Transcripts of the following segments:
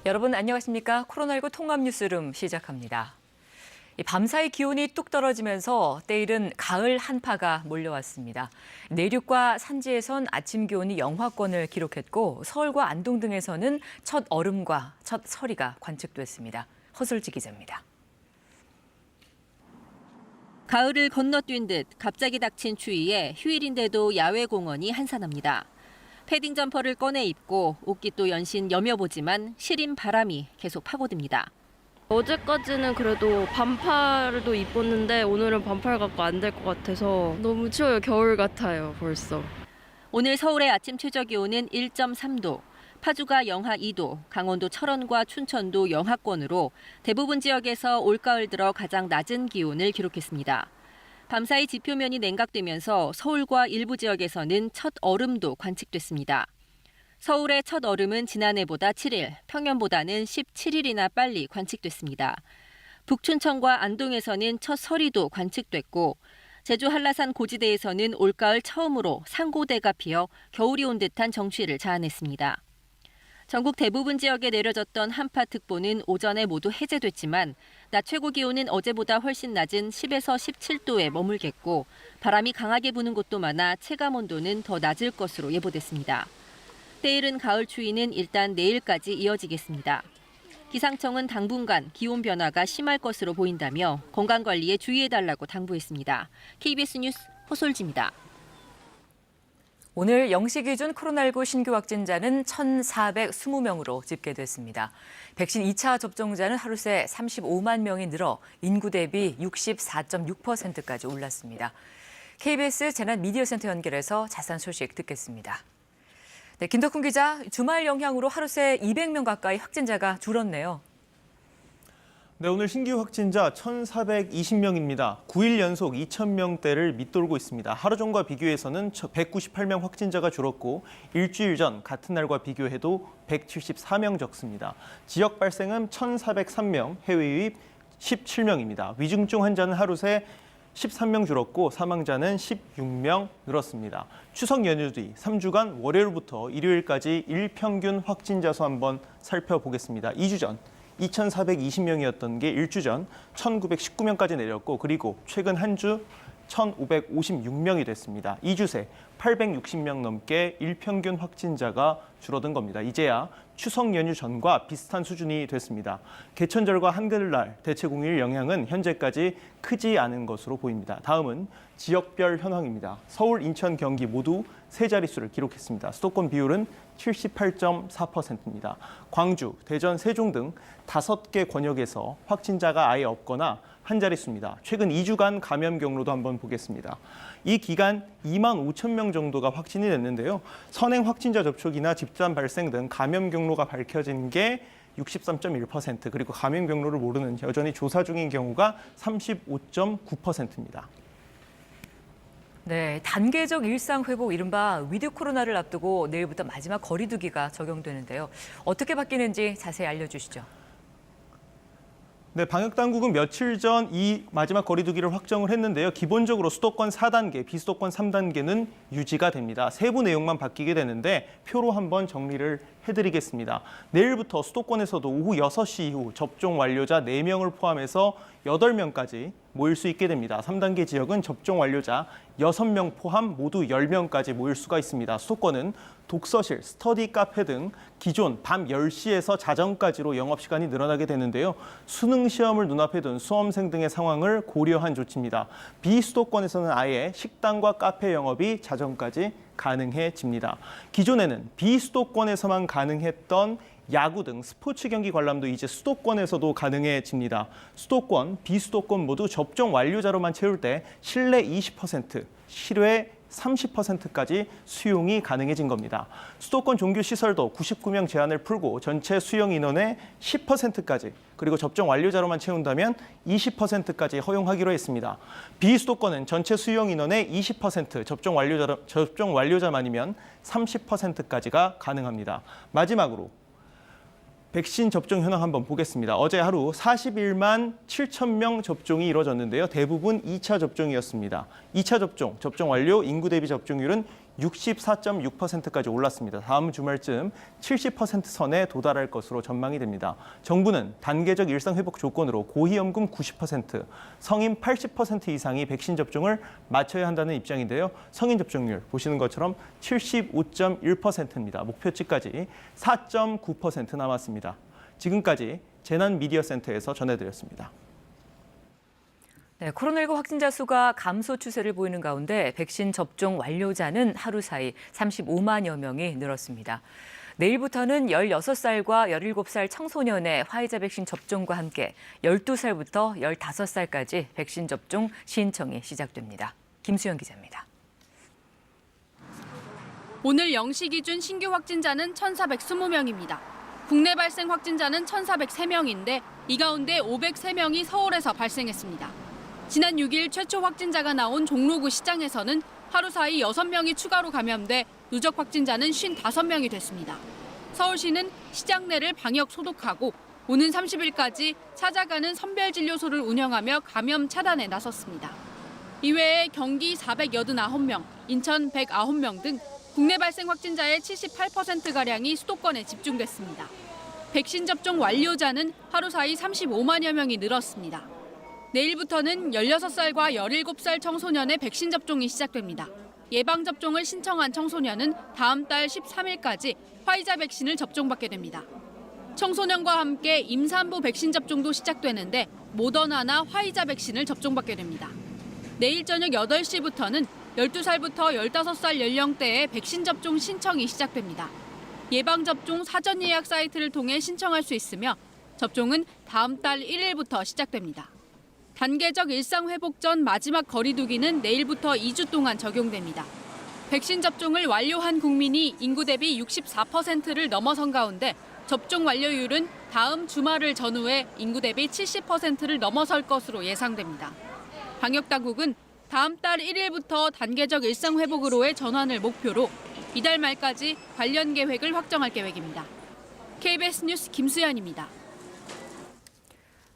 여러분 안녕하십니까? 코로나19 통합 뉴스룸 시작합니다. 밤사이 기온이 뚝 떨어지면서 때이른 가을 한파가 몰려왔습니다. 내륙과 산지에선 아침 기온이 영하권을 기록했고 서울과 안동 등에서는 첫 얼음과 첫 서리가 관측됐습니다. 허슬지 기자입니다. 가을을 건너뛴 듯 갑자기 닥친 추위에 휴일인데도 야외 공원이 한산합니다. 패딩 점퍼를 꺼내 입고 옷깃도 연신 여며보지만 시린 바람이 계속 파고듭니다. 어제까지는 그래도 반팔도 입었는데 오늘은 반팔 갖고 안 될 것 같아서 너무 추워요. 겨울 같아요, 벌써. 오늘 서울의 아침 최저 기온은 1.3도, 파주가 영하 2도, 강원도 철원과 춘천도 영하권으로 대부분 지역에서 올가을 들어 가장 낮은 기온을 기록했습니다. 밤사이 지표면이 냉각되면서 서울과 일부 지역에서는 첫 얼음도 관측됐습니다. 서울의 첫 얼음은 지난해보다 7일, 평년보다는 17일이나 빨리 관측됐습니다. 북춘천과 안동에서는 첫 서리도 관측됐고 제주 한라산 고지대에서는 올가을 처음으로 상고대가 피어 겨울이 온 듯한 정취를 자아냈습니다. 전국 대부분 지역에 내려졌던 한파특보는 오전에 모두 해제됐지만 낮 최고 기온은 어제보다 훨씬 낮은 10에서 17도에 머물겠고 바람이 강하게 부는 곳도 많아 체감 온도는 더 낮을 것으로 예보됐습니다. 때이른 가을 추위는 일단 내일까지 이어지겠습니다. 기상청은 당분간 기온 변화가 심할 것으로 보인다며 건강관리에 주의해달라고 당부했습니다. KBS 뉴스 허솔지입니다. 오늘 0시 기준 코로나19 신규 확진자는 1,420명으로 집계됐습니다. 백신 2차 접종자는 하루 새 35만 명이 늘어 인구 대비 64.6%까지 올랐습니다. KBS 재난미디어센터 연결해서 자세한 소식 듣겠습니다. 네, 김덕훈 기자, 주말 영향으로 하루 새 200명 가까이 확진자가 줄었네요. 네, 오늘 신규 확진자 1,420명입니다. 9일 연속 2,000명대를 밑돌고 있습니다. 하루 전과 비교해서는 198명 확진자가 줄었고 일주일 전 같은 날과 비교해도 174명 적습니다. 지역 발생은 1,403명, 해외 유입 17명입니다. 위중증 환자는 하루 새 13명 줄었고 사망자는 16명 늘었습니다. 추석 연휴 뒤 3주간 월요일부터 일요일까지 일평균 확진자 수 한번 살펴보겠습니다. 2주 전 2,420명이었던 게 일주 전 1,919명까지 내렸고 그리고 최근 한 주 1,556명이 됐습니다. 2주 새 860명 넘게 일평균 확진자가 줄어든 겁니다. 이제야 추석 연휴 전과 비슷한 수준이 됐습니다. 개천절과 한글날 대체 공휴일 영향은 현재까지 크지 않은 것으로 보입니다. 다음은 지역별 현황입니다. 서울, 인천, 경기 모두 세 자릿수를 기록했습니다. 수도권 비율은 78.4%입니다. 광주, 대전, 세종 등 5개 권역에서 확진자가 아예 없거나 한 자릿수입니다. 최근 2주간 감염 경로도 한번 보겠습니다. 이 기간 2만 5천 명 정도가 확진이 됐는데요. 선행 확진자 접촉이나 집단 발생 등 감염 경로가 밝혀진 게 63.1%, 그리고 감염 경로를 모르는 여전히 조사 중인 경우가 35.9%입니다. 네, 단계적 일상 회복, 이른바 위드 코로나를 앞두고 내일부터 마지막 거리 두기가 적용되는데요. 어떻게 바뀌는지 자세히 알려주시죠. 네, 방역당국은 며칠 전 이 마지막 거리두기를 확정을 했는데요. 기본적으로 수도권 4단계, 비수도권 3단계는 유지가 됩니다. 세부 내용만 바뀌게 되는데 표로 한번 정리를 해드리겠습니다. 내일부터 수도권에서도 오후 6시 이후 접종 완료자 4명을 포함해서 8명까지 모일 수 있게 됩니다. 3단계 지역은 접종 완료자 6명 포함 모두 10명까지 모일 수가 있습니다. 수도권은 독서실, 스터디 카페 등 기존 밤 10시에서 자정까지로 영업시간이 늘어나게 되는데요. 수능 시험을 눈앞에 둔 수험생 등의 상황을 고려한 조치입니다. 비수도권에서는 아예 식당과 카페 영업이 자정까지 가능해집니다. 기존에는 비수도권에서만 가능했던 야구 등 스포츠 경기 관람도 이제 수도권에서도 가능해집니다. 수도권, 비수도권 모두 접종 완료자로만 채울 때 실내 20%, 실외 30%까지 수용이 가능해진 겁니다. 수도권 종교시설도 99명 제한을 풀고 전체 수용 인원의 10%까지, 그리고 접종 완료자로만 채운다면 20%까지 허용하기로 했습니다. 비수도권은 전체 수용 인원의 20%, 접종 완료자만이면 30%까지가 가능합니다. 마지막으로 백신 접종 현황 한번 보겠습니다. 어제 하루 41만 7천 명 접종이 이뤄졌는데요. 대부분 2차 접종이었습니다. 2차 접종 완료 인구 대비 접종률은 64.6%까지 올랐습니다. 다음 주말쯤 70% 선에 도달할 것으로 전망이 됩니다. 정부는 단계적 일상회복 조건으로 고위험군 90%, 성인 80% 이상이 백신 접종을 마쳐야 한다는 입장인데요. 성인 접종률 보시는 것처럼 75.1%입니다. 목표치까지 4.9% 남았습니다. 지금까지 재난미디어센터에서 전해드렸습니다. 네, 코로나19 확진자 수가 감소 추세를 보이는 가운데 백신 접종 완료자는 하루 사이 35만여 명이 늘었습니다. 내일부터는 16살과 17살 청소년의 화이자 백신 접종과 함께 12살부터 15살까지 백신 접종 신청이 시작됩니다. 김수영 기자입니다. 오늘 0시 기준 신규 확진자는 1,420명입니다. 국내 발생 확진자는 1,403명인데 이 가운데 503명이 서울에서 발생했습니다. 지난 6일 최초 확진자가 나온 종로구 시장에서는 하루 사이 6명이 추가로 감염돼 누적 확진자는 55명이 됐습니다. 서울시는 시장 내를 방역 소독하고 오는 30일까지 찾아가는 선별진료소를 운영하며 감염 차단에 나섰습니다. 이외에 경기 489명, 인천 109명 등 국내 발생 확진자의 78%가량이 수도권에 집중됐습니다. 백신 접종 완료자는 하루 사이 35만여 명이 늘었습니다. 내일부터는 16살과 17살 청소년의 백신 접종이 시작됩니다. 예방접종을 신청한 청소년은 다음 달 13일까지 화이자 백신을 접종받게 됩니다. 청소년과 함께 임산부 백신 접종도 시작되는데 모더나나 화이자 백신을 접종받게 됩니다. 내일 저녁 8시부터는 12살부터 15살 연령대의 백신 접종 신청이 시작됩니다. 예방접종 사전 예약 사이트를 통해 신청할 수 있으며 접종은 다음 달 1일부터 시작됩니다. 단계적 일상회복 전 마지막 거리두기는 내일부터 2주 동안 적용됩니다. 백신 접종을 완료한 국민이 인구 대비 64%를 넘어선 가운데 접종 완료율은 다음 주말을 전후해 인구 대비 70%를 넘어설 것으로 예상됩니다. 방역당국은 다음 달 1일부터 단계적 일상회복으로의 전환을 목표로 이달 말까지 관련 계획을 확정할 계획입니다. KBS 뉴스 김수연입니다.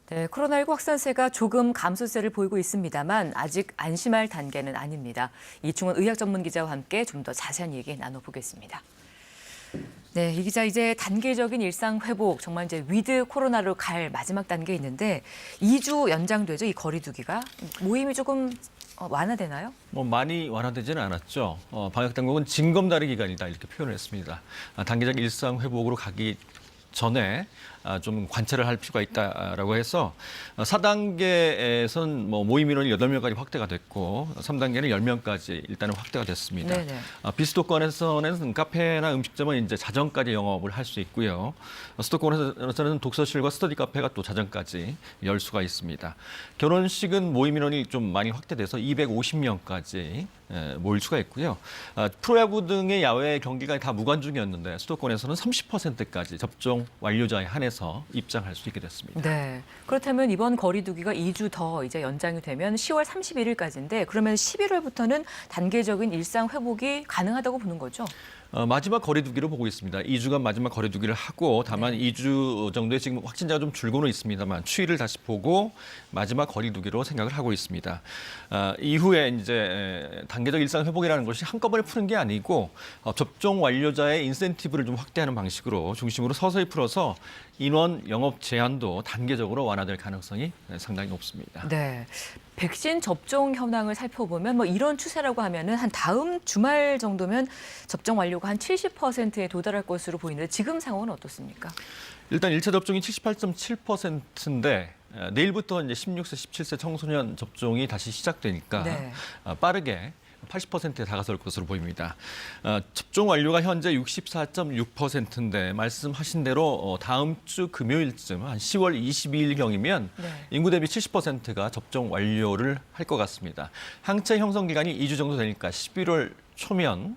네, 코로나19 확산세가 조금 감소세를 보이고 있습니다만 아직 안심할 단계는 아닙니다. 이충원 의학 전문 기자와 함께 좀 더 자세한 얘기 나눠보겠습니다. 네, 이 기자 이제 단계적인 일상 회복, 정말 이제 위드 코로나로 갈 마지막 단계에 있는데 2주 연장되죠, 이 거리두기가. 모임이 조금 완화되나요? 많이 완화되지는 않았죠. 방역 당국은 징검다리 기간이다 이렇게 표현을 했습니다. 단계적 일상 회복으로 가기 전에 좀 관찰을 할 필요가 있다라고 해서 4단계에서는 모임 인원이 8명까지 확대가 됐고 3단계는 10명까지 일단은 확대가 됐습니다. 네네. 비수도권에서는 카페나 음식점은 이제 자정까지 영업을 할 수 있고요. 수도권에서는 독서실과 스터디 카페가 또 자정까지 열 수가 있습니다. 결혼식은 모임 인원이 좀 많이 확대돼서 250명까지 모일 수가 있고요. 프로야구 등의 야외 경기가 다 무관중이었는데 수도권에서는 30%까지 접종 완료자에 한해서 입장할 수 있게 됐습니다. 네. 그렇다면 이번 거리두기가 2주 더 이제 연장이 되면 10월 31일까지인데 그러면 11월부터는 단계적인 일상 회복이 가능하다고 보는 거죠? 마지막 거리두기로 보고 있습니다. 2주간 마지막 거리두기를 하고 다만 2주 정도의 지금 확진자가 좀 줄고는 있습니다만 추이를 다시 보고 마지막 거리두기로 생각을 하고 있습니다. 이후에 이제 단계적 일상 회복이라는 것이 한꺼번에 푸는 게 아니고 접종 완료자의 인센티브를 좀 확대하는 방식으로 중심으로 서서히 풀어서 인원 영업 제한도 단계적으로 완화될 가능성이 상당히 높습니다. 네. 백신 접종 현황을 살펴보면 이런 추세라고 하면은 한 다음 주말 정도면 접종 완료가 한 70%에 도달할 것으로 보이는데 지금 상황은 어떻습니까? 일단 1차 접종이 78.7%인데 내일부터 이제 16세, 17세 청소년 접종이 다시 시작되니까 네. 빠르게 80%에 다가설 것으로 보입니다. 접종 완료가 현재 64.6%인데 말씀하신 대로 다음 주 금요일쯤 한 10월 22일경이면 네. 인구 대비 70%가 접종 완료를 할 것 같습니다. 항체 형성 기간이 2주 정도 되니까 11월 초면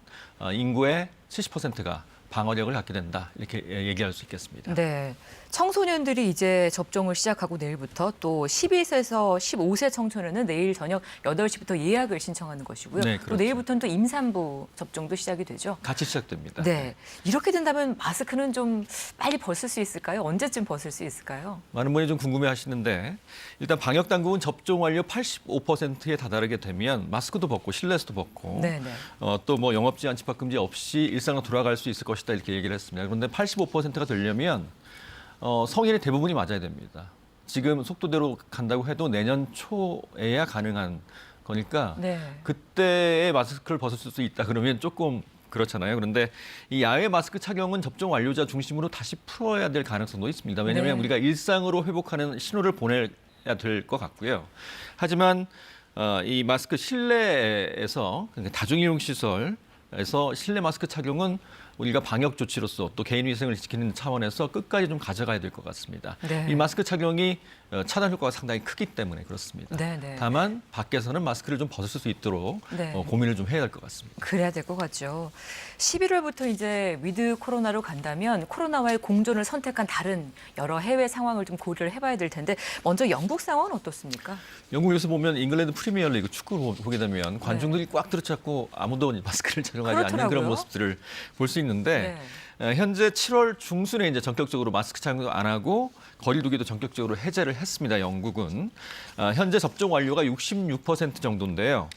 인구의 70%가 방어력을 갖게 된다. 이렇게 얘기할 수 있겠습니다. 네. 청소년들이 이제 접종을 시작하고 내일부터 또 12세에서 15세 청소년은 내일 저녁 8시부터 예약을 신청하는 것이고요. 네, 또 그렇죠. 내일부터는 또 임산부 접종도 시작이 되죠. 같이 시작됩니다. 네. 이렇게 된다면 마스크는 좀 빨리 벗을 수 있을까요? 언제쯤 벗을 수 있을까요? 많은 분이 좀 궁금해하시는데 일단 방역 당국은 접종 완료 85%에 다다르게 되면 마스크도 벗고 실내에서도 벗고 네네. 또 뭐 영업 제한 집합 금지 없이 일상으로 돌아갈 수 있을 것이다 이렇게 얘기를 했습니다. 그런데 85%가 되려면 성인의 대부분이 맞아야 됩니다. 지금 속도대로 간다고 해도 내년 초에야 가능한 거니까 네. 그때의 마스크를 벗을 수 있다 그러면 조금 그렇잖아요. 그런데 이 야외 마스크 착용은 접종 완료자 중심으로 다시 풀어야 될 가능성도 있습니다. 왜냐하면 네. 우리가 일상으로 회복하는 신호를 보내야 될 것 같고요. 하지만 이 마스크 실내에서 그러니까 다중이용 시설에서 실내 마스크 착용은 우리가 방역 조치로서 또 개인 위생을 지키는 차원에서 끝까지 좀 가져가야 될 것 같습니다. 네. 이 마스크 착용이 차단 효과가 상당히 크기 때문에 그렇습니다. 네네. 다만 밖에서는 마스크를 좀 벗을 수 있도록 네. 고민을 좀 해야 될 것 같습니다. 그래야 될 것 같죠. 11월부터 이제 위드 코로나로 간다면 코로나와의 공존을 선택한 다른 여러 해외 상황을 좀 고려를 해봐야 될 텐데 먼저 영국 상황은 어떻습니까? 영국에서 보면 잉글랜드 프리미어리그 축구를 보게 되면 관중들이 꽉 들어찼고 아무도 마스크를 착용하지 않는 그렇더라고요. 그런 모습들을 볼 수 있는데 네. 현재 7월 중순에 이제 전격적으로 마스크 착용도 안 하고 거리두기도 전격적으로 해제를 했습니다. 영국은 현재 접종 완료가 66% 정도인데요.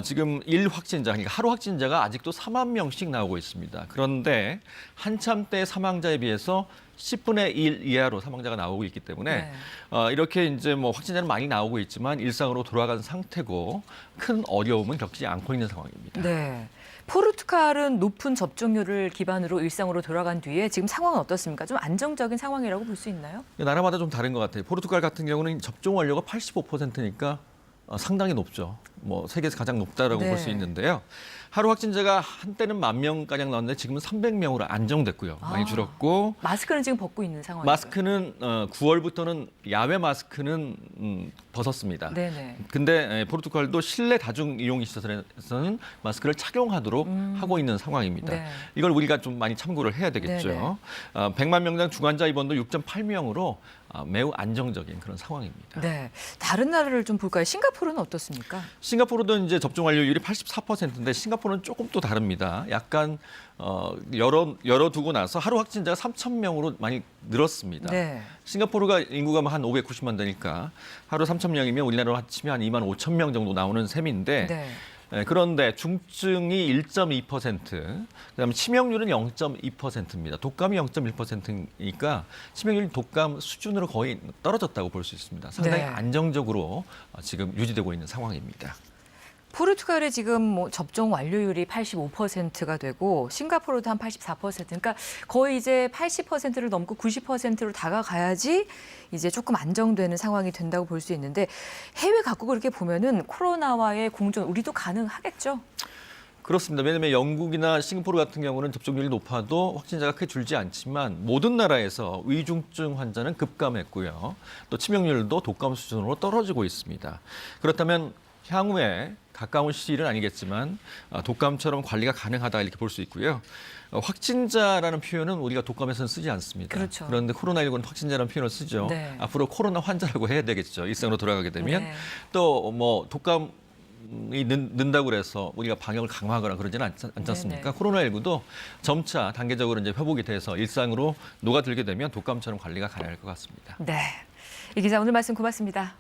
지금 확진자, 그러니까 하루 확진자가 아직도 4만 명씩 나오고 있습니다. 그런데 한참 때 사망자에 비해서 10분의 1 이하로 사망자가 나오고 있기 때문에 네. 이렇게 이제 뭐 확진자는 많이 나오고 있지만 일상으로 돌아간 상태고 큰 어려움은 겪지 않고 있는 상황입니다. 네. 포르투갈은 높은 접종률을 기반으로 일상으로 돌아간 뒤에 지금 상황은 어떻습니까? 좀 안정적인 상황이라고 볼 수 있나요? 나라마다 좀 다른 것 같아요. 포르투갈 같은 경우는 접종 완료가 85%니까 상당히 높죠. 뭐 세계에서 가장 높다라고 네. 볼 수 있는데요. 하루 확진자가 한때는 10,000명가량 나왔는데 지금은 300명으로 안정됐고요. 많이 줄었고 마스크는 지금 벗고 있는 상황이죠. 마스크는 9월부터는 야외 마스크는 벗었습니다. 네네. 근데 포르투갈도 실내 다중 이용 시설에서는 마스크를 착용하도록 하고 있는 상황입니다. 네. 이걸 우리가 좀 많이 참고를 해야 되겠죠. 네네. 100만 명당 중환자 입원도 6.8명으로 매우 안정적인 그런 상황입니다. 네. 다른 나라를 좀 볼까요? 싱가포르는 어떻습니까? 싱가포르도 이제 접종 완료율이 84%인데 싱가포르는 조금 또 다릅니다. 약간 열어두고 나서 하루 확진자가 3,000명으로 많이 늘었습니다. 네. 싱가포르가 인구가 한 590만 되니까 하루 3,000명이면 우리나라로 합치면 한 2만 5천 명 정도 나오는 셈인데 네. 그런데 중증이 1.2%, 그다음에 치명률은 0.2%입니다. 독감이 0.1%니까 치명률이 독감 수준으로 거의 떨어졌다고 볼 수 있습니다. 상당히 네. 안정적으로 지금 유지되고 있는 상황입니다. 포르투갈의 지금 뭐 접종 완료율이 85%가 되고 싱가포르도 한 84%. 그러니까 거의 이제 80%를 넘고 90%로 다가가야지 이제 조금 안정되는 상황이 된다고 볼 수 있는데 해외 각국을 이렇게 보면은 코로나와의 공존 우리도 가능하겠죠? 그렇습니다. 왜냐하면 영국이나 싱가포르 같은 경우는 접종률이 높아도 확진자가 크게 줄지 않지만 모든 나라에서 위중증 환자는 급감했고요. 또 치명률도 독감 수준으로 떨어지고 있습니다. 그렇다면 향후에 가까운 시일은 아니겠지만 독감처럼 관리가 가능하다 이렇게 볼 수 있고요. 확진자라는 표현은 우리가 독감에서는 쓰지 않습니다. 그렇죠. 그런데 코로나19는 확진자라는 표현을 쓰죠. 네. 앞으로 코로나 환자라고 해야 되겠죠. 일상으로 돌아가게 되면. 네. 또 뭐 독감이 는다고 그래서 우리가 방역을 강화하거나 그러지는 않지 않습니까? 네네. 코로나19도 점차 단계적으로 이제 회복이 돼서 일상으로 녹아들게 되면 독감처럼 관리가 가능할 것 같습니다. 네. 이 기자 오늘 말씀 고맙습니다.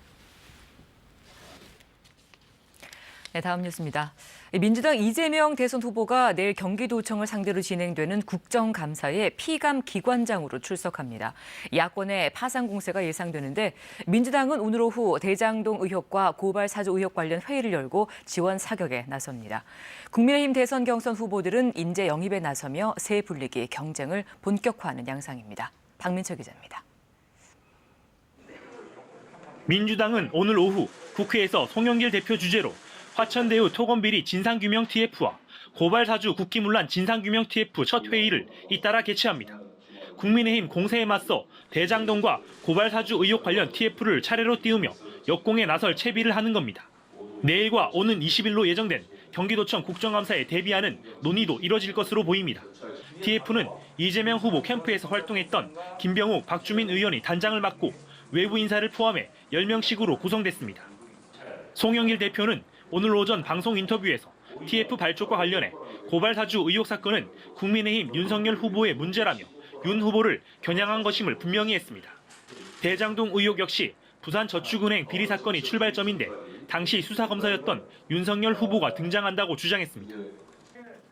네, 다음 뉴스입니다. 민주당 이재명 대선 후보가 내일 경기도청을 상대로 진행되는 국정감사에 피감 기관장으로 출석합니다. 야권의 파상 공세가 예상되는데 민주당은 오늘 오후 대장동 의혹과 고발 사주 의혹 관련 회의를 열고 지원 사격에 나섭니다. 국민의힘 대선 경선 후보들은 인재 영입에 나서며 새 분리기 경쟁을 본격화하는 양상입니다. 박민철 기자입니다. 민주당은 오늘 오후 국회에서 송영길 대표 주재로 화천대유 토건비리 진상규명 TF와 고발사주 국기문란 진상규명 TF 첫 회의를 잇따라 개최합니다. 국민의힘 공세에 맞서 대장동과 고발사주 의혹 관련 TF를 차례로 띄우며 역공에 나설 채비를 하는 겁니다. 내일과 오는 20일로 예정된 경기도청 국정감사에 대비하는 논의도 이뤄질 것으로 보입니다. TF는 이재명 후보 캠프에서 활동했던 김병욱, 박주민 의원이 단장을 맡고 외부 인사를 포함해 10명씩으로 구성됐습니다. 송영길 대표는 오늘 오전 방송 인터뷰에서 TF 발족과 관련해 고발 사주 의혹 사건은 국민의힘 윤석열 후보의 문제라며 윤 후보를 겨냥한 것임을 분명히 했습니다. 대장동 의혹 역시 부산저축은행 비리 사건이 출발점인데 당시 수사검사였던 윤석열 후보가 등장한다고 주장했습니다.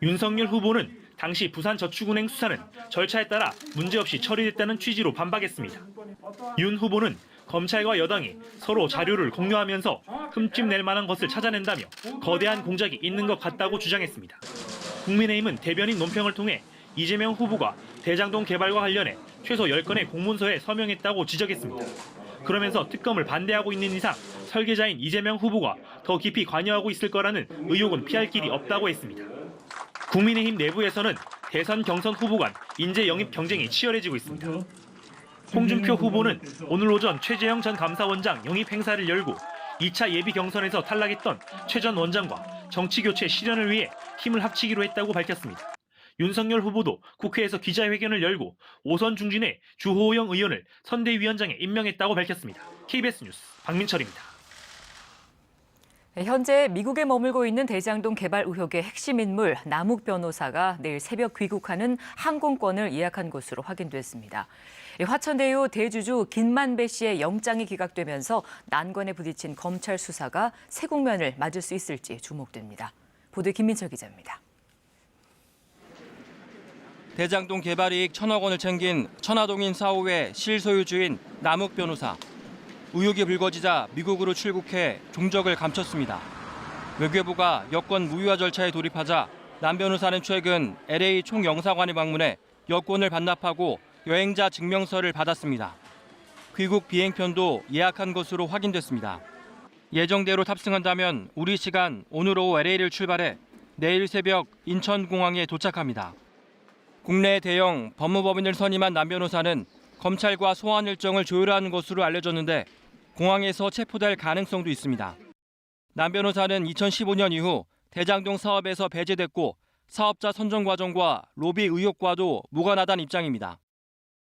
윤석열 후보는 당시 부산저축은행 수사는 절차에 따라 문제없이 처리됐다는 취지로 반박했습니다. 윤 후보는 검찰과 여당이 서로 자료를 공유하면서 흠집 낼 만한 것을 찾아낸다며 거대한 공작이 있는 것 같다고 주장했습니다. 국민의힘은 대변인 논평을 통해 이재명 후보가 대장동 개발과 관련해 최소 10건의 공문서에 서명했다고 지적했습니다. 그러면서 특검을 반대하고 있는 이상 설계자인 이재명 후보가 더 깊이 관여하고 있을 거라는 의혹은 피할 길이 없다고 했습니다. 국민의힘 내부에서는 대선 경선 후보 간 인재 영입 경쟁이 치열해지고 있습니다. 홍준표 후보는 오늘 오전 최재형 전 감사원장 영입 행사를 열고 2차 예비 경선에서 탈락했던 최 전 원장과 정치교체 실현을 위해 힘을 합치기로 했다고 밝혔습니다. 윤석열 후보도 국회에서 기자회견을 열고 오선 중진의 주호영 의원을 선대위원장에 임명했다고 밝혔습니다. KBS 뉴스 박민철입니다. 현재 미국에 머물고 있는 대장동 개발 의혹의 핵심 인물 남욱 변호사가 내일 새벽 귀국하는 항공권을 예약한 것으로 확인됐습니다. 화천대유 대주주 김만배 씨의 영장이 기각되면서 난관에 부딪힌 검찰 수사가 새 국면을 맞을 수 있을지 주목됩니다. 보도에 김민철 기자입니다. 대장동 개발 이익 1,000억 원을 챙긴 천화동인 사호의 실소유주인 남욱 변호사. 의혹이 불거지자 미국으로 출국해 종적을 감췄습니다. 외교부가 여권 무효화 절차에 돌입하자 남 변호사는 최근 LA 총영사관에 방문해 여권을 반납하고 여행자 증명서를 받았습니다. 귀국 비행편도 예약한 것으로 확인됐습니다. 예정대로 탑승한다면 우리 시간 오늘 오후 LA를 출발해 내일 새벽 인천공항에 도착합니다. 국내 대형 법무법인을 선임한 남 변호사는 검찰과 소환 일정을 조율하는 것으로 알려졌는데 공항에서 체포될 가능성도 있습니다. 남 변호사는 2015년 이후 대장동 사업에서 배제됐고 사업자 선정 과정과 로비 의혹과도 무관하다는 입장입니다.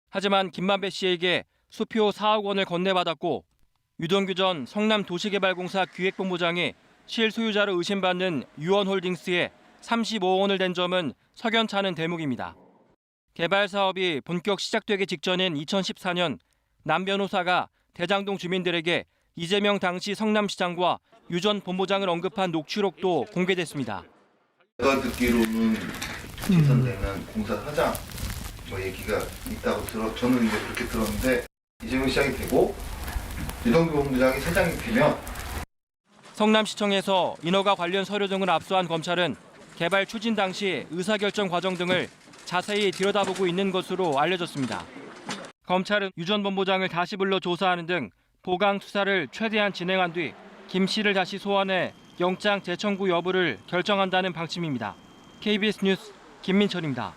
하지만 김만배 씨에게 수표 4억 원을 건네받았고 유동규 전 성남도시개발공사 기획본부장이 실소유자로 의심받는 유원홀딩스에 35억 원을 댄 점은 석연찮은 대목입니다. 개발 사업이 본격 시작되기 직전인 2014년 남 변호사가 대장동 주민들에게 이재명 당시 성남시장과 유 전 본부장을 언급한 녹취록도 공개됐습니다. 제가 듣기로는 재선되는 공사 사장 얘기가 있다고 저는 이제 그렇게 들었는데 이재명 시장이 되고 유동규 본부장이 사장이 되면 성남시청에서 인허가 관련 서류 등을 압수한 검찰은 개발 추진 당시 의사결정 과정 등을 자세히 들여다보고 있는 것으로 알려졌습니다. 검찰은 유 전 본부장을 다시 불러 조사하는 등 보강 수사를 최대한 진행한 뒤 김 씨를 다시 소환해 영장 재청구 여부를 결정한다는 방침입니다. KBS 뉴스 김민철입니다.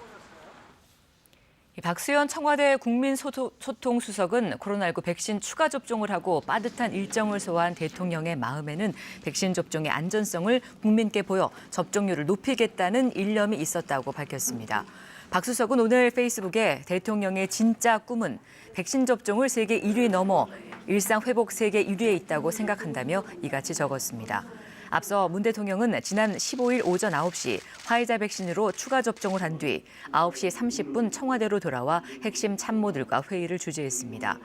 박수현 청와대 국민소통수석은 코로나19 백신 추가 접종을 하고 빠듯한 일정을 소화한 대통령의 마음에는 백신 접종의 안전성을 국민께 보여 접종률을 높이겠다는 일념이 있었다고 밝혔습니다. 박 수석은 오늘 페이스북에 대통령의 진짜 꿈은 백신 접종을 세계 1위 넘어 일상 회복 세계 1위에 있다고 생각한다며 이같이 적었습니다. 앞서 문 대통령은 지난 15일 오전 9시 화이자 백신으로 추가 접종을 한 뒤 9시 30분 청와대로 돌아와 핵심 참모들과 회의를 주재했습니다.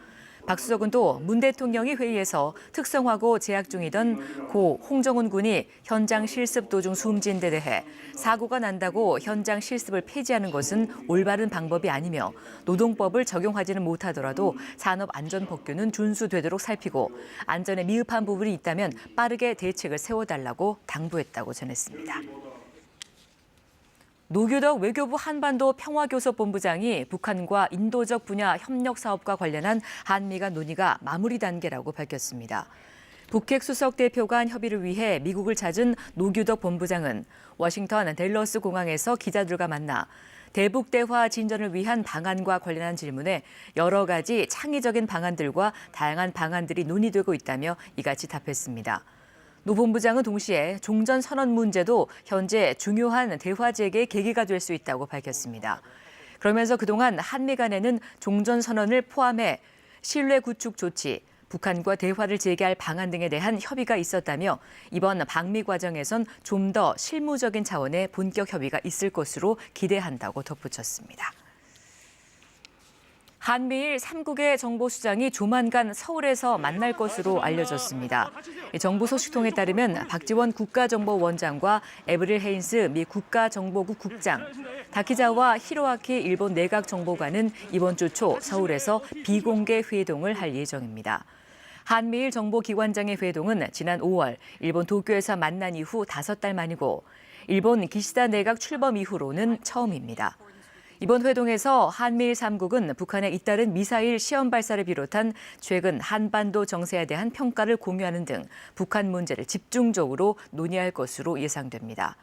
박 수석은 또 문 대통령이 회의에서 특성화고 재학 중이던 고 홍정훈 군이 현장 실습 도중 숨진 데 대해 사고가 난다고 현장 실습을 폐지하는 것은 올바른 방법이 아니며 노동법을 적용하지는 못하더라도 산업안전법규는 준수되도록 살피고 안전에 미흡한 부분이 있다면 빠르게 대책을 세워달라고 당부했다고 전했습니다. 노규덕 외교부 한반도 평화교섭본부장이 북한과 인도적 분야 협력 사업과 관련한 한미 간 논의가 마무리 단계라고 밝혔습니다. 북핵 수석 대표 간 협의를 위해 미국을 찾은 노규덕 본부장은 워싱턴 댈러스 공항에서 기자들과 만나 대북 대화 진전을 위한 방안과 관련한 질문에 여러 가지 창의적인 방안들과 다양한 방안들이 논의되고 있다며 이같이 답했습니다. 노 본부장은 동시에 종전 선언 문제도 현재 중요한 대화 재개의 계기가 될 수 있다고 밝혔습니다. 그러면서 그동안 한미 간에는 종전선언을 포함해 신뢰 구축 조치, 북한과 대화를 재개할 방안 등에 대한 협의가 있었다며 이번 방미 과정에선 좀 더 실무적인 차원의 본격 협의가 있을 것으로 기대한다고 덧붙였습니다. 한미일 3국의 정보수장이 조만간 서울에서 만날 것으로 알려졌습니다. 정부 소식통에 따르면 박지원 국가정보원장과 에브릴 헤인스 미 국가정보국 국장, 다키자와 히로아키 일본 내각정보관은 이번 주 초 서울에서 비공개 회동을 할 예정입니다. 한미일 정보기관장의 회동은 지난 5월 일본 도쿄에서 만난 이후 5달 만이고 일본 기시다 내각 출범 이후로는 처음입니다. 이번 회동에서 한미일 3국은 북한의 잇따른 미사일 시험 발사를 비롯한 최근 한반도 정세에 대한 평가를 공유하는 등 북한 문제를 집중적으로 논의할 것으로 예상됩니다.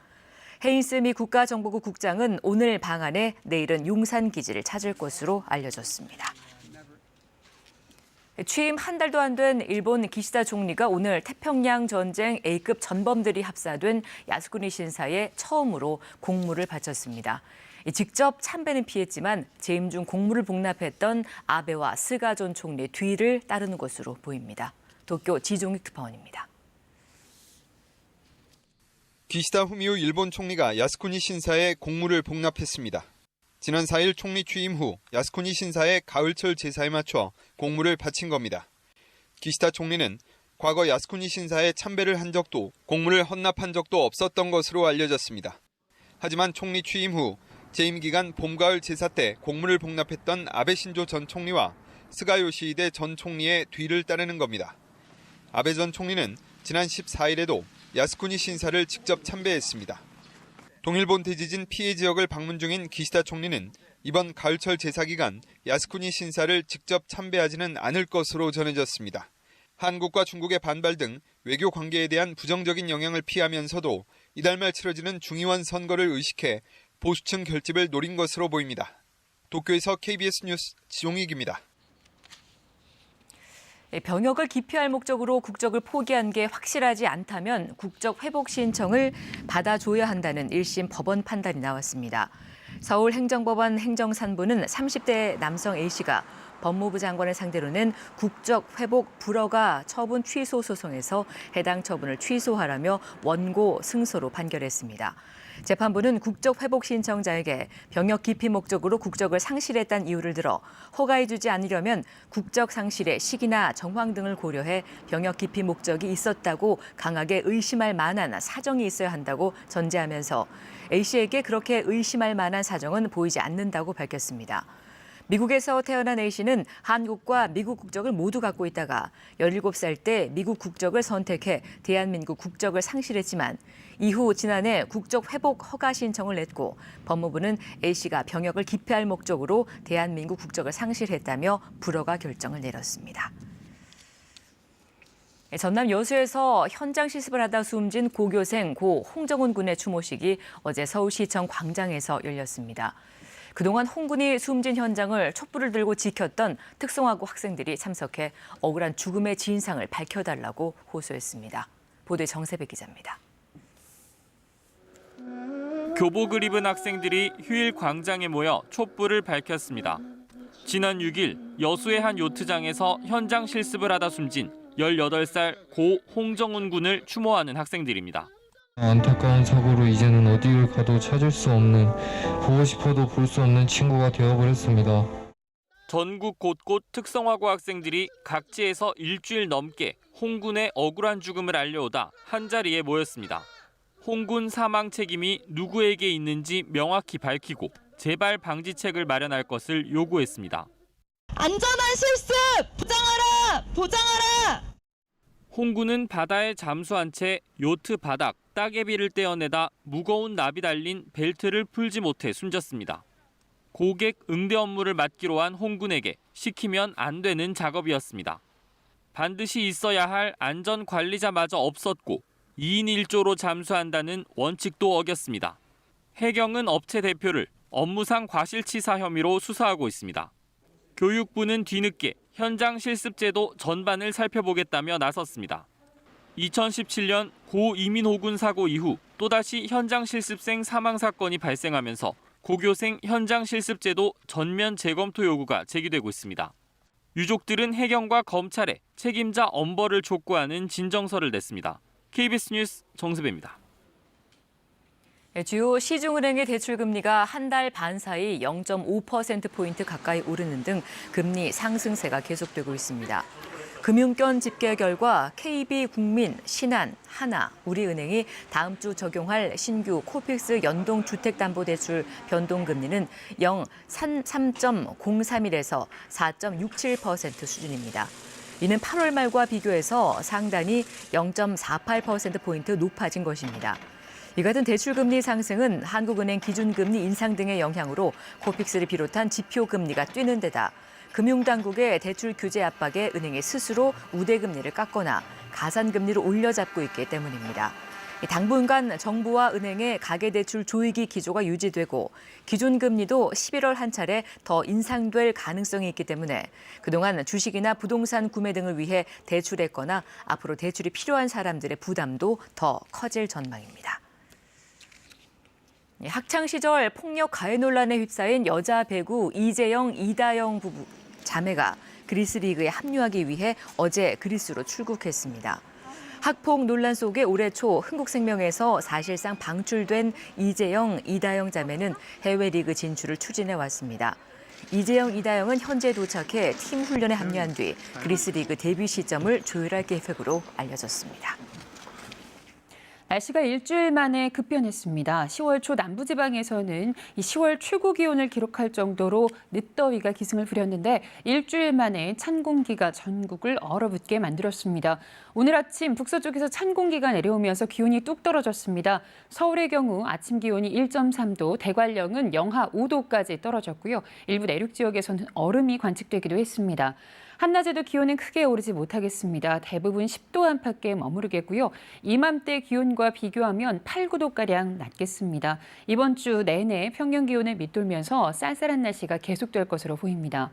헤인스 미 국가정보국 국장은 오늘 방한해 내일은 용산 기지를 찾을 것으로 알려졌습니다. 취임 한 달도 안 된 일본 기시다 총리가 오늘 태평양 전쟁 A급 전범들이 합사된 야스쿠니 신사에 처음으로 공물을 바쳤습니다. 직접 참배는 피했지만 재임 중 공물을 복납했던 아베와 스가 전 총리 뒤를 따르는 것으로 보입니다. 도쿄 지종익 특파원입니다. 기시다 후미오 일본 총리가 야스쿠니 신사에 공물을 복납했습니다. 지난 4일 총리 취임 후 야스쿠니 신사의 가을철 제사에 맞춰 공물을 바친 겁니다. 기시다 총리는 과거 야스쿠니 신사에 참배를 한 적도 공물을 헌납한 적도 없었던 것으로 알려졌습니다. 하지만 총리 취임 후 재임 기간 봄, 가을 제사 때 공물을 복납했던 아베 신조 전 총리와 스가 요시히데 전 총리의 뒤를 따르는 겁니다. 아베 전 총리는 지난 14일에도 야스쿠니 신사를 직접 참배했습니다. 동일본 대지진 피해 지역을 방문 중인 기시다 총리는 이번 가을철 제사 기간 야스쿠니 신사를 직접 참배하지는 않을 것으로 전해졌습니다. 한국과 중국의 반발 등 외교 관계에 대한 부정적인 영향을 피하면서도 이달 말 치러지는 중의원 선거를 의식해 보수층 결집을 노린 것으로 보입니다. 도쿄에서 KBS 뉴스 지종익입니다. 병역을 기피할 목적으로 국적을 포기한 게 확실하지 않다면 국적 회복 신청을 받아줘야 한다는 1심 법원 판단이 나왔습니다. 서울행정법원 행정산부는 30대 남성 A씨가 법무부 장관을 상대로 낸 국적 회복 불허가 처분 취소 소송에서 해당 처분을 취소하라며 원고 승소로 판결했습니다. 재판부는 국적 회복 신청자에게 병역 기피 목적으로 국적을 상실했다는 이유를 들어 허가해주지 않으려면 국적 상실의 시기나 정황 등을 고려해 병역 기피 목적이 있었다고 강하게 의심할 만한 사정이 있어야 한다고 전제하면서 A씨에게 그렇게 의심할 만한 사정은 보이지 않는다고 밝혔습니다. 미국에서 태어난 A씨는 한국과 미국 국적을 모두 갖고 있다가 17살 때 미국 국적을 선택해 대한민국 국적을 상실했지만 이후 지난해 국적 회복 허가 신청을 냈고 법무부는 A씨가 병역을 기피할 목적으로 대한민국 국적을 상실했다며 불허가 결정을 내렸습니다. 전남 여수에서 현장 실습을 하다 숨진 고교생 고 홍정훈 군의 추모식이 어제 서울시청 광장에서 열렸습니다. 그동안 홍 군이 숨진 현장을 촛불을 들고 지켰던 특성화고 학생들이 참석해 억울한 죽음의 진상을 밝혀달라고 호소했습니다. 보도에 정세배 기자입니다. 교복을 입은 학생들이 휴일 광장에 모여 촛불을 밝혔습니다. 지난 6일 여수의 한 요트장에서 현장 실습을 하다 숨진 18살 고 홍정훈 군을 추모하는 학생들입니다. 안타까운 사고로 이제는 어디를 가도 찾을 수 없는, 보고 싶어도 볼 수 없는 친구가 되어버렸습니다. 전국 곳곳 특성화고 학생들이 각지에서 일주일 넘게 홍 군의 억울한 죽음을 알려오다 한자리에 모였습니다. 홍 군 사망 책임이 누구에게 있는지 명확히 밝히고 재발 방지책을 마련할 것을 요구했습니다. 안전한 실습 보장하라! 보장하라! 홍 군은 바다에 잠수한 채 요트 바닥 따개비를 떼어내다 무거운 납이 달린 벨트를 풀지 못해 숨졌습니다. 고객 응대 업무를 맡기로 한 홍 군에게 시키면 안 되는 작업이었습니다. 반드시 있어야 할 안전관리자마저 없었고 2인 1조로 잠수한다는 원칙도 어겼습니다. 해경은 업체 대표를 업무상 과실치사 혐의로 수사하고 있습니다. 교육부는 뒤늦게 현장 실습제도 전반을 살펴보겠다며 나섰습니다. 2017년 고 이민호군 사고 이후 또다시 현장 실습생 사망 사건이 발생하면서 고교생 현장 실습제도 전면 재검토 요구가 제기되고 있습니다. 유족들은 해경과 검찰에 책임자 엄벌을 촉구하는 진정서를 냈습니다. KBS 뉴스 정세배입니다. 주요 시중은행의 대출금리가 한 달 반 사이 0.5%포인트 가까이 오르는 등 금리 상승세가 계속되고 있습니다. 금융권 집계 결과 KB국민, 신한, 하나, 우리은행이 다음 주 적용할 신규 코픽스 연동주택담보대출 변동금리는 3.03에서 4.67% 수준입니다. 이는 8월 말과 비교해서 상단이 0.48%포인트 높아진 것입니다. 이 같은 대출금리 상승은 한국은행 기준금리 인상 등의 영향으로 코픽스를 비롯한 지표금리가 뛰는 데다 금융당국의 대출 규제 압박에 은행이 스스로 우대금리를 깎거나 가산금리를 올려잡고 있기 때문입니다. 당분간 정부와 은행의 가계대출 조이기 기조가 유지되고 기준금리도 11월 한 차례 더 인상될 가능성이 있기 때문에 그동안 주식이나 부동산 구매 등을 위해 대출했거나 앞으로 대출이 필요한 사람들의 부담도 더 커질 전망입니다. 학창 시절 폭력 가해 논란에 휩싸인 여자 배구 이재영, 이다영 부부 자매가 그리스 리그에 합류하기 위해 어제 그리스로 출국했습니다. 학폭 논란 속에 올해 초 흥국생명에서 사실상 방출된 이재영, 이다영 자매는 해외 리그 진출을 추진해 왔습니다. 이재영, 이다영은 현재 도착해 팀 훈련에 합류한 뒤 그리스 리그 데뷔 시점을 조율할 계획으로 알려졌습니다. 날씨가 일주일 만에 급변했습니다. 10월 초 남부지방에서는 이 10월 최고 기온을 기록할 정도로 늦더위가 기승을 부렸는데 일주일 만에 찬 공기가 전국을 얼어붙게 만들었습니다. 오늘 아침 북서쪽에서 찬 공기가 내려오면서 기온이 뚝 떨어졌습니다. 서울의 경우 아침 기온이 1.3도, 대관령은 영하 5도까지 떨어졌고요. 일부 내륙 지역에서는 얼음이 관측되기도 했습니다. 한낮에도 기온은 크게 오르지 못하겠습니다. 대부분 10도 안팎에 머무르겠고요. 이맘때 기온과 비교하면 8, 9도가량 낮겠습니다. 이번 주 내내 평년 기온을 밑돌면서 쌀쌀한 날씨가 계속될 것으로 보입니다.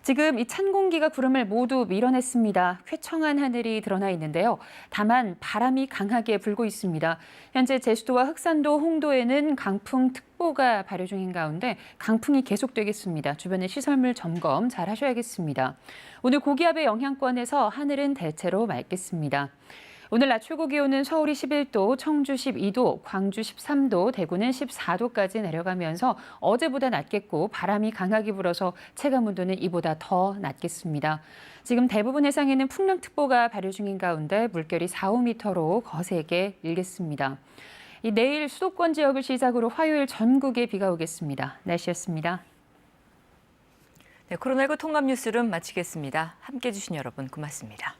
지금 이 찬 공기가 구름을 모두 밀어냈습니다. 쾌청한 하늘이 드러나 있는데요. 다만 바람이 강하게 불고 있습니다. 현재 제주도와 흑산도, 홍도에는 강풍특보가 발효 중인 가운데 강풍이 계속되겠습니다. 주변의 시설물 점검 잘 하셔야겠습니다. 오늘 고기압의 영향권에서 하늘은 대체로 맑겠습니다. 오늘 낮 최고 기온은 서울이 11도, 청주 12도, 광주 13도, 대구는 14도까지 내려가면서 어제보다 낮겠고 바람이 강하게 불어서 체감 온도는 이보다 더 낮겠습니다. 지금 대부분 해상에는 풍랑특보가 발효 중인 가운데 물결이 4, 5m로 거세게 일겠습니다. 내일 수도권 지역을 시작으로 화요일 전국에 비가 오겠습니다. 날씨였습니다. 네, 코로나19 통합 뉴스룸 마치겠습니다. 함께해 주신 여러분 고맙습니다.